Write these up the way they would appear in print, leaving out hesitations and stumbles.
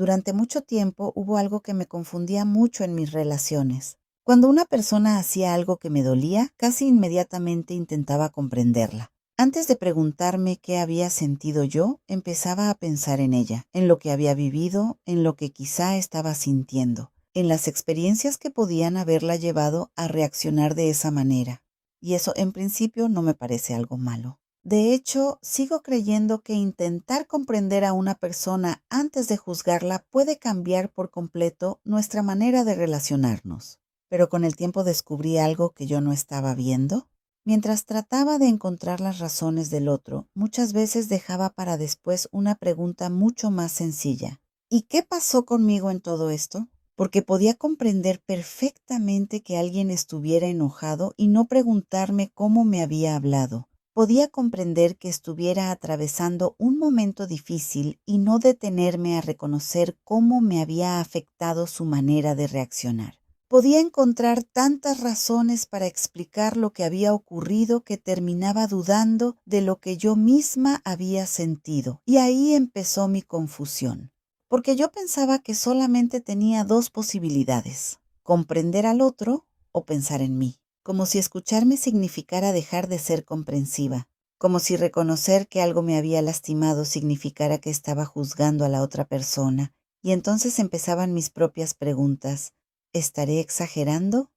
Durante mucho tiempo hubo algo que me confundía mucho en mis relaciones. Cuando una persona hacía algo que me dolía, casi inmediatamente intentaba comprenderla. Antes de preguntarme qué había sentido yo, empezaba a pensar en ella, en lo que había vivido, en lo que quizá estaba sintiendo, en las experiencias que podían haberla llevado a reaccionar de esa manera. Y eso en principio no me parece algo malo. De hecho, sigo creyendo que intentar comprender a una persona antes de juzgarla puede cambiar por completo nuestra manera de relacionarnos. Pero con el tiempo descubrí algo que yo no estaba viendo. Mientras trataba de encontrar las razones del otro, muchas veces dejaba para después una pregunta mucho más sencilla. ¿Y qué pasó conmigo en todo esto? Porque podía comprender perfectamente que alguien estuviera enojado y no preguntarme cómo me había hablado. Podía comprender que estuviera atravesando un momento difícil y no detenerme a reconocer cómo me había afectado su manera de reaccionar. Podía encontrar tantas razones para explicar lo que había ocurrido que terminaba dudando de lo que yo misma había sentido. Y ahí empezó mi confusión, porque yo pensaba que solamente tenía dos posibilidades: comprender al otro o pensar en mí. Como si escucharme significara dejar de ser comprensiva, como si reconocer que algo me había lastimado significara que estaba juzgando a la otra persona. Y entonces empezaban mis propias preguntas. ¿Estaré exagerando?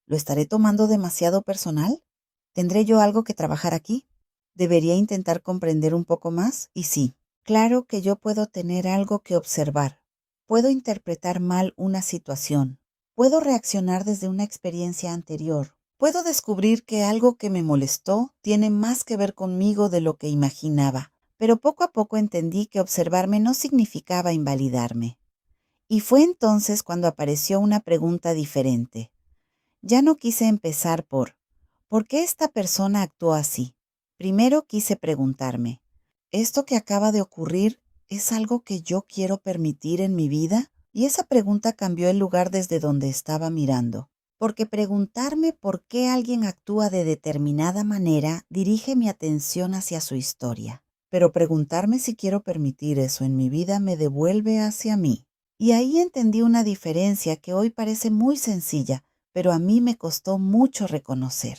¿Lo estaré tomando demasiado personal? ¿Tendré yo algo que trabajar aquí? ¿Debería intentar comprender un poco más? Y sí, claro que yo puedo tener algo que observar. Puedo interpretar mal una situación. Puedo reaccionar desde una experiencia anterior. Puedo descubrir que algo que me molestó tiene más que ver conmigo de lo que imaginaba. Pero poco a poco entendí que observarme no significaba invalidarme. Y fue entonces cuando apareció una pregunta diferente. Ya no quise empezar ¿por qué esta persona actuó así? Primero quise preguntarme, ¿esto que acaba de ocurrir es algo que yo quiero permitir en mi vida? Y esa pregunta cambió el lugar desde donde estaba mirando, porque preguntarme por qué alguien actúa de determinada manera dirige mi atención hacia su historia. Pero preguntarme si quiero permitir eso en mi vida me devuelve hacia mí. Y ahí entendí una diferencia que hoy parece muy sencilla, pero a mí me costó mucho reconocer.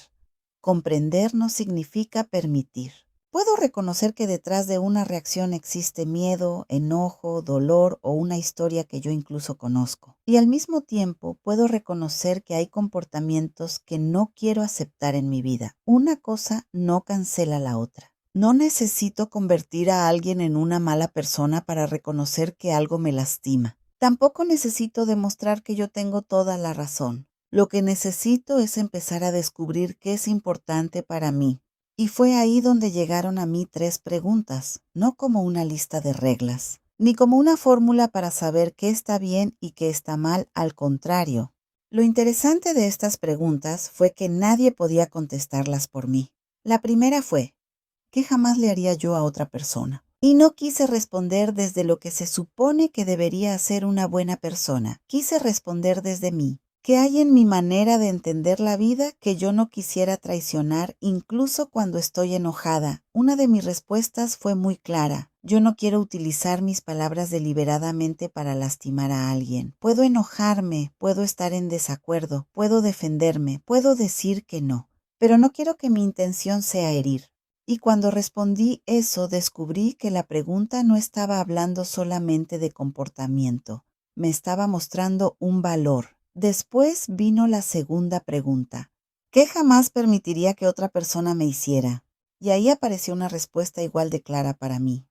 Comprender no significa permitir. Puedo reconocer que detrás de una reacción existe miedo, enojo, dolor o una historia que yo incluso conozco. Y al mismo tiempo puedo reconocer que hay comportamientos que no quiero aceptar en mi vida. Una cosa no cancela la otra. No necesito convertir a alguien en una mala persona para reconocer que algo me lastima. Tampoco necesito demostrar que yo tengo toda la razón. Lo que necesito es empezar a descubrir qué es importante para mí. Y fue ahí donde llegaron a mí 3 preguntas, no como una lista de reglas, ni como una fórmula para saber qué está bien y qué está mal, al contrario. Lo interesante de estas preguntas fue que nadie podía contestarlas por mí. La primera fue, ¿qué jamás le haría yo a otra persona? Y no quise responder desde lo que se supone que debería hacer una buena persona. Quise responder desde mí. ¿Qué hay en mi manera de entender la vida que yo no quisiera traicionar incluso cuando estoy enojada? Una de mis respuestas fue muy clara. Yo no quiero utilizar mis palabras deliberadamente para lastimar a alguien. Puedo enojarme, puedo estar en desacuerdo, puedo defenderme, puedo decir que no, pero no quiero que mi intención sea herir. Y cuando respondí eso, descubrí que la pregunta no estaba hablando solamente de comportamiento, me estaba mostrando un valor. Después vino la segunda pregunta, ¿qué jamás permitiría que otra persona me hiciera? Y ahí apareció una respuesta igual de clara para mí.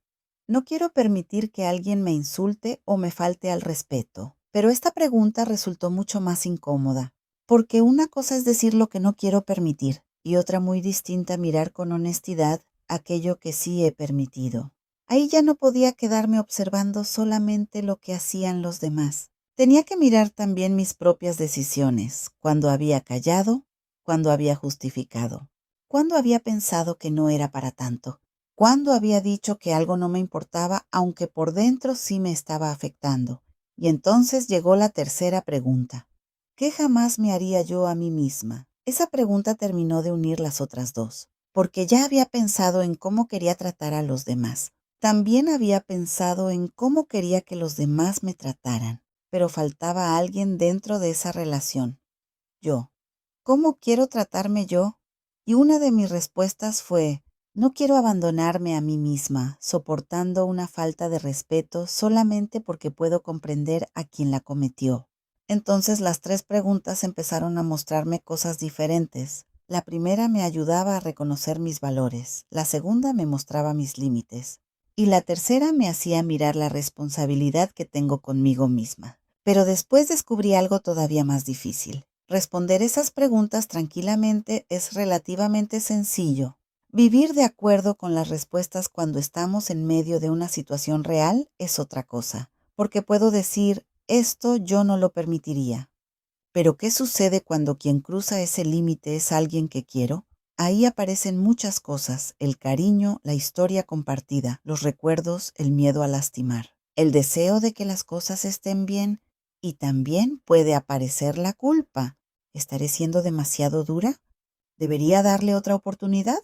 No quiero permitir que alguien me insulte o me falte al respeto. Pero esta pregunta resultó mucho más incómoda, porque una cosa es decir lo que no quiero permitir, y otra muy distinta mirar con honestidad aquello que sí he permitido. Ahí ya no podía quedarme observando solamente lo que hacían los demás. Tenía que mirar también mis propias decisiones, cuando había callado, cuando había justificado, cuando había pensado que no era para tanto, cuando había dicho que algo no me importaba, aunque por dentro sí me estaba afectando. Y entonces llegó la tercera pregunta. ¿Qué jamás me haría yo a mí misma? Esa pregunta terminó de unir las otras dos, porque ya había pensado en cómo quería tratar a los demás. También había pensado en cómo quería que los demás me trataran, pero faltaba alguien dentro de esa relación. Yo. ¿Cómo quiero tratarme yo? Y una de mis respuestas fue: no quiero abandonarme a mí misma, soportando una falta de respeto solamente porque puedo comprender a quien la cometió. Entonces las tres preguntas empezaron a mostrarme cosas diferentes. La primera me ayudaba a reconocer mis valores, la segunda me mostraba mis límites, y la tercera me hacía mirar la responsabilidad que tengo conmigo misma. Pero después descubrí algo todavía más difícil. Responder esas preguntas tranquilamente es relativamente sencillo. Vivir de acuerdo con las respuestas cuando estamos en medio de una situación real es otra cosa, porque puedo decir: esto yo no lo permitiría. Pero ¿qué sucede cuando quien cruza ese límite es alguien que quiero? Ahí aparecen muchas cosas: el cariño, la historia compartida, los recuerdos, el miedo a lastimar, el deseo de que las cosas estén bien, y también puede aparecer la culpa. ¿Estaré siendo demasiado dura? ¿Debería darle otra oportunidad?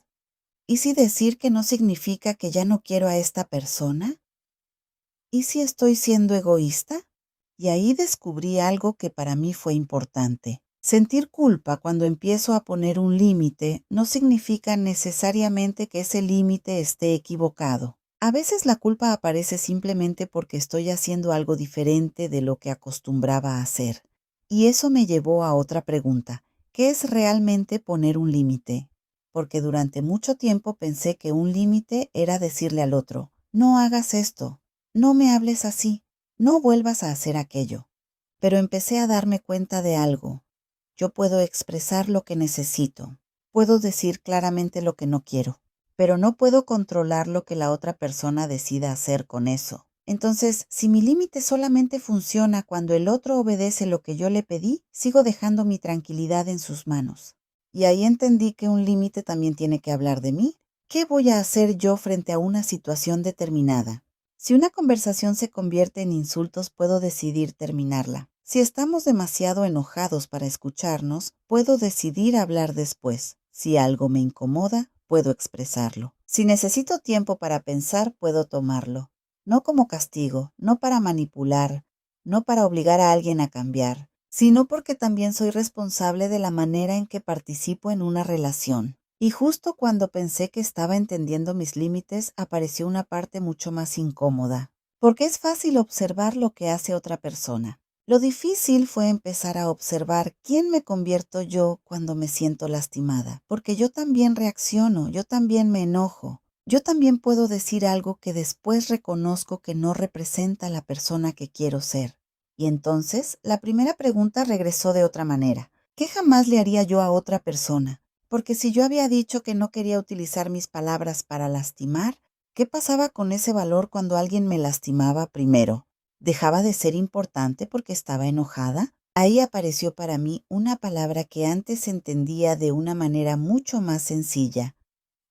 ¿Y si decir que no significa que ya no quiero a esta persona? ¿Y si estoy siendo egoísta? Y ahí descubrí algo que para mí fue importante. Sentir culpa cuando empiezo a poner un límite no significa necesariamente que ese límite esté equivocado. A veces la culpa aparece simplemente porque estoy haciendo algo diferente de lo que acostumbraba a hacer. Y eso me llevó a otra pregunta: ¿qué es realmente poner un límite? Porque durante mucho tiempo pensé que un límite era decirle al otro: no hagas esto, no me hables así, no vuelvas a hacer aquello. Pero empecé a darme cuenta de algo. Yo puedo expresar lo que necesito, puedo decir claramente lo que no quiero, pero no puedo controlar lo que la otra persona decida hacer con eso. Entonces, si mi límite solamente funciona cuando el otro obedece lo que yo le pedí, sigo dejando mi tranquilidad en sus manos. Y ahí entendí que un límite también tiene que hablar de mí. ¿Qué voy a hacer yo frente a una situación determinada? Si una conversación se convierte en insultos, puedo decidir terminarla. Si estamos demasiado enojados para escucharnos, puedo decidir hablar después. Si algo me incomoda, puedo expresarlo. Si necesito tiempo para pensar, puedo tomarlo. No como castigo, no para manipular, no para obligar a alguien a cambiar, sino porque también soy responsable de la manera en que participo en una relación. Y justo cuando pensé que estaba entendiendo mis límites, apareció una parte mucho más incómoda, porque es fácil observar lo que hace otra persona. Lo difícil fue empezar a observar quién me convierto yo cuando me siento lastimada, porque yo también reacciono, yo también me enojo, yo también puedo decir algo que después reconozco que no representa la persona que quiero ser. Y entonces la primera pregunta regresó de otra manera: ¿qué jamás le haría yo a otra persona? Porque si yo había dicho que no quería utilizar mis palabras para lastimar, ¿qué pasaba con ese valor cuando alguien me lastimaba primero? ¿Dejaba de ser importante porque estaba enojada? Ahí apareció para mí una palabra que antes entendía de una manera mucho más sencilla: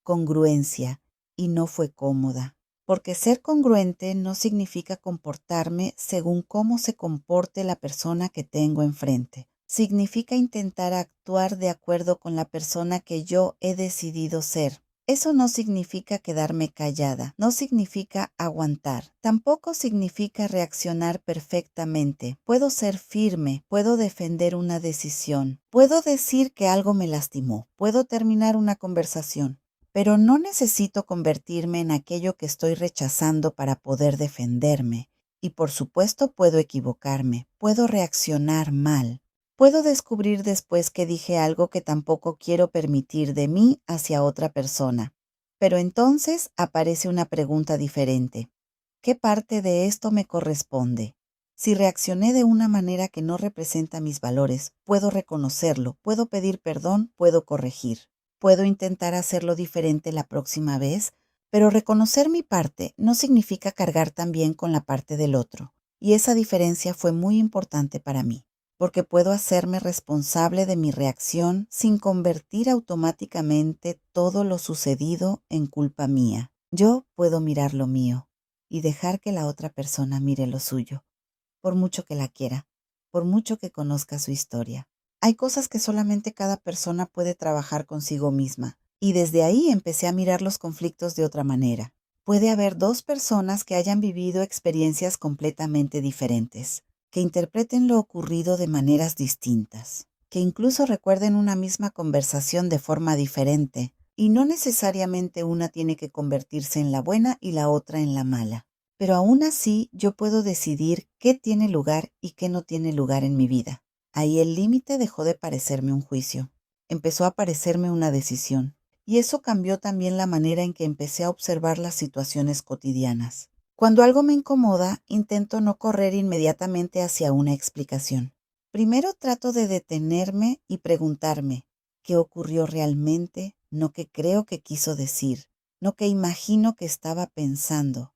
congruencia, y no fue cómoda. Porque ser congruente no significa comportarme según cómo se comporte la persona que tengo enfrente. Significa intentar actuar de acuerdo con la persona que yo he decidido ser. Eso no significa quedarme callada, no significa aguantar, tampoco significa reaccionar perfectamente. Puedo ser firme, puedo defender una decisión, puedo decir que algo me lastimó, puedo terminar una conversación, pero no necesito convertirme en aquello que estoy rechazando para poder defenderme. Y por supuesto puedo equivocarme, puedo reaccionar mal. Puedo descubrir después que dije algo que tampoco quiero permitir de mí hacia otra persona. Pero entonces aparece una pregunta diferente: ¿qué parte de esto me corresponde? Si reaccioné de una manera que no representa mis valores, puedo reconocerlo, puedo pedir perdón, puedo corregir. Puedo intentar hacerlo diferente la próxima vez, pero reconocer mi parte no significa cargar también con la parte del otro. Y esa diferencia fue muy importante para mí, porque puedo hacerme responsable de mi reacción sin convertir automáticamente todo lo sucedido en culpa mía. Yo puedo mirar lo mío y dejar que la otra persona mire lo suyo, por mucho que la quiera, por mucho que conozca su historia. Hay cosas que solamente cada persona puede trabajar consigo misma, y desde ahí empecé a mirar los conflictos de otra manera. Puede haber dos personas que hayan vivido experiencias completamente diferentes, que interpreten lo ocurrido de maneras distintas, que incluso recuerden una misma conversación de forma diferente, y no necesariamente una tiene que convertirse en la buena y la otra en la mala. Pero aún así yo puedo decidir qué tiene lugar y qué no tiene lugar en mi vida. Ahí el límite dejó de parecerme un juicio. Empezó a parecerme una decisión. Y eso cambió también la manera en que empecé a observar las situaciones cotidianas. Cuando algo me incomoda, intento no correr inmediatamente hacia una explicación. Primero trato de detenerme y preguntarme, ¿qué ocurrió realmente? No qué creo que quiso decir, no qué imagino que estaba pensando.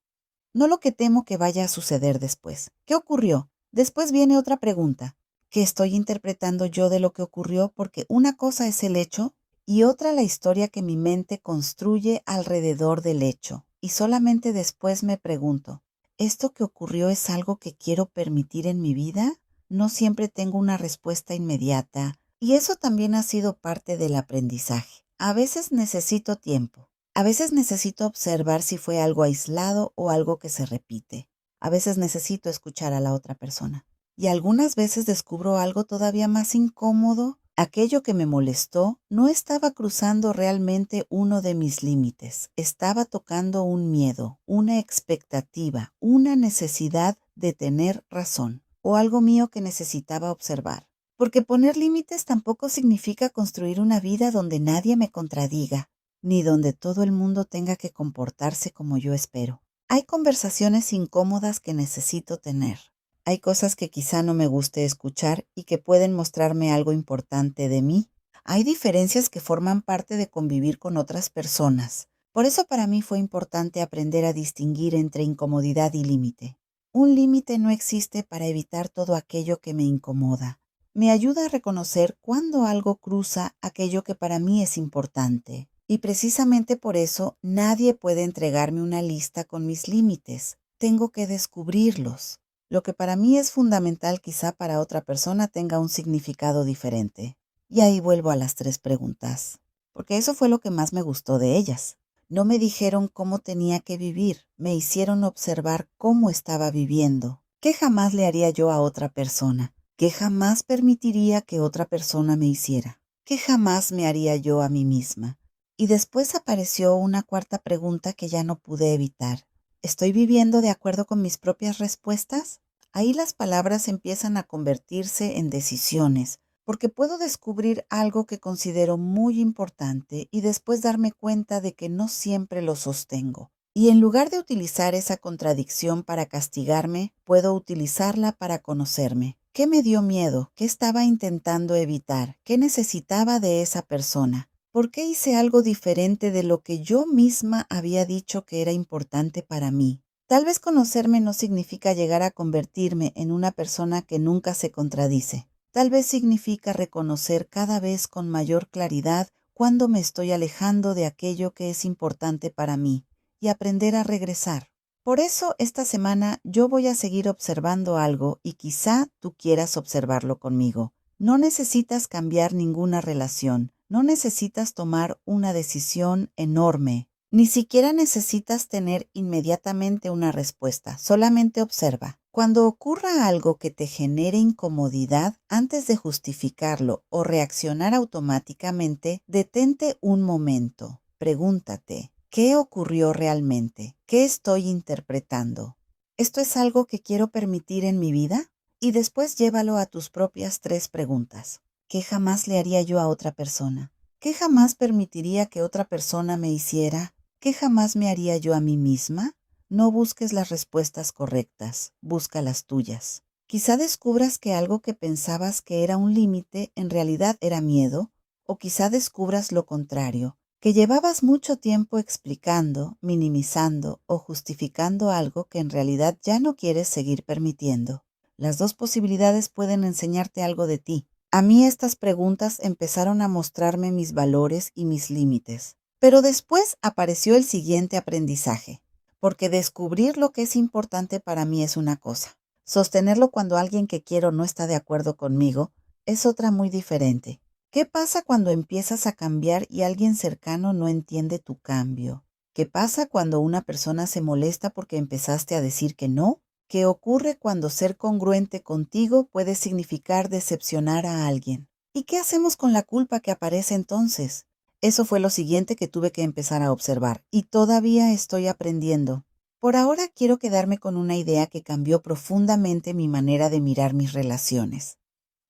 No lo que temo que vaya a suceder después. ¿Qué ocurrió? Después viene otra pregunta. ¿Qué estoy interpretando yo de lo que ocurrió? Porque una cosa es el hecho y otra la historia que mi mente construye alrededor del hecho. Y solamente después me pregunto, ¿esto que ocurrió es algo que quiero permitir en mi vida? No siempre tengo una respuesta inmediata. Y eso también ha sido parte del aprendizaje. A veces necesito tiempo. A veces necesito observar si fue algo aislado o algo que se repite. A veces necesito escuchar a la otra persona. Y algunas veces descubro algo todavía más incómodo. Aquello que me molestó no estaba cruzando realmente uno de mis límites. Estaba tocando un miedo, una expectativa, una necesidad de tener razón o algo mío que necesitaba observar. Porque poner límites tampoco significa construir una vida donde nadie me contradiga, ni donde todo el mundo tenga que comportarse como yo espero. Hay conversaciones incómodas que necesito tener. Hay cosas que quizá no me guste escuchar y que pueden mostrarme algo importante de mí. Hay diferencias que forman parte de convivir con otras personas. Por eso para mí fue importante aprender a distinguir entre incomodidad y límite. Un límite no existe para evitar todo aquello que me incomoda. Me ayuda a reconocer cuándo algo cruza aquello que para mí es importante. Y precisamente por eso nadie puede entregarme una lista con mis límites. Tengo que descubrirlos. Lo que para mí es fundamental quizá para otra persona tenga un significado diferente. Y ahí vuelvo a las 3 preguntas, porque eso fue lo que más me gustó de ellas. No me dijeron cómo tenía que vivir, me hicieron observar cómo estaba viviendo. ¿Qué jamás le haría yo a otra persona? ¿Qué jamás permitiría que otra persona me hiciera? ¿Qué jamás me haría yo a mí misma? Y después apareció una cuarta pregunta que ya no pude evitar. ¿Estoy viviendo de acuerdo con mis propias respuestas? Ahí las palabras empiezan a convertirse en decisiones, porque puedo descubrir algo que considero muy importante y después darme cuenta de que no siempre lo sostengo. Y en lugar de utilizar esa contradicción para castigarme, puedo utilizarla para conocerme. ¿Qué me dio miedo? ¿Qué estaba intentando evitar? ¿Qué necesitaba de esa persona? ¿Por qué hice algo diferente de lo que yo misma había dicho que era importante para mí? Tal vez conocerme no significa llegar a convertirme en una persona que nunca se contradice. Tal vez significa reconocer cada vez con mayor claridad cuándo me estoy alejando de aquello que es importante para mí y aprender a regresar. Por eso esta semana yo voy a seguir observando algo y quizá tú quieras observarlo conmigo. No necesitas cambiar ninguna relación. No necesitas tomar una decisión enorme, ni siquiera necesitas tener inmediatamente una respuesta, solamente observa. Cuando ocurra algo que te genere incomodidad, antes de justificarlo o reaccionar automáticamente, detente un momento, pregúntate, ¿qué ocurrió realmente? ¿Qué estoy interpretando? ¿Esto es algo que quiero permitir en mi vida? Y después llévalo a tus propias 3 preguntas. ¿Qué jamás le haría yo a otra persona? ¿Qué jamás permitiría que otra persona me hiciera? ¿Qué jamás me haría yo a mí misma? No busques las respuestas correctas, busca las tuyas. Quizá descubras que algo que pensabas que era un límite en realidad era miedo, o quizá descubras lo contrario, que llevabas mucho tiempo explicando, minimizando o justificando algo que en realidad ya no quieres seguir permitiendo. Las 2 posibilidades pueden enseñarte algo de ti. A mí estas preguntas empezaron a mostrarme mis valores y mis límites. Pero después apareció el siguiente aprendizaje, porque descubrir lo que es importante para mí es una cosa. Sostenerlo cuando alguien que quiero no está de acuerdo conmigo es otra muy diferente. ¿Qué pasa cuando empiezas a cambiar y alguien cercano no entiende tu cambio? ¿Qué pasa cuando una persona se molesta porque empezaste a decir que no? ¿Qué ocurre cuando ser congruente contigo puede significar decepcionar a alguien? ¿Y qué hacemos con la culpa que aparece entonces? Eso fue lo siguiente que tuve que empezar a observar, y todavía estoy aprendiendo. Por ahora quiero quedarme con una idea que cambió profundamente mi manera de mirar mis relaciones.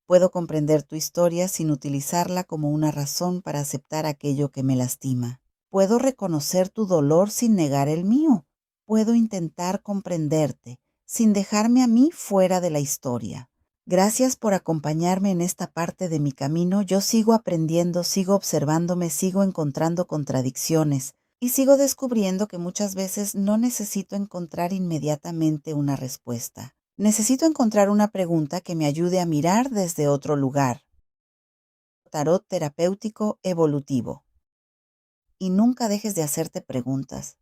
Puedo comprender tu historia sin utilizarla como una razón para aceptar aquello que me lastima. Puedo reconocer tu dolor sin negar el mío. Puedo intentar comprenderte sin dejarme a mí fuera de la historia. Gracias por acompañarme en esta parte de mi camino. Yo sigo aprendiendo, sigo observándome, sigo encontrando contradicciones y sigo descubriendo que muchas veces no necesito encontrar inmediatamente una respuesta. Necesito encontrar una pregunta que me ayude a mirar desde otro lugar. Tarot terapéutico evolutivo. Y nunca dejes de hacerte preguntas.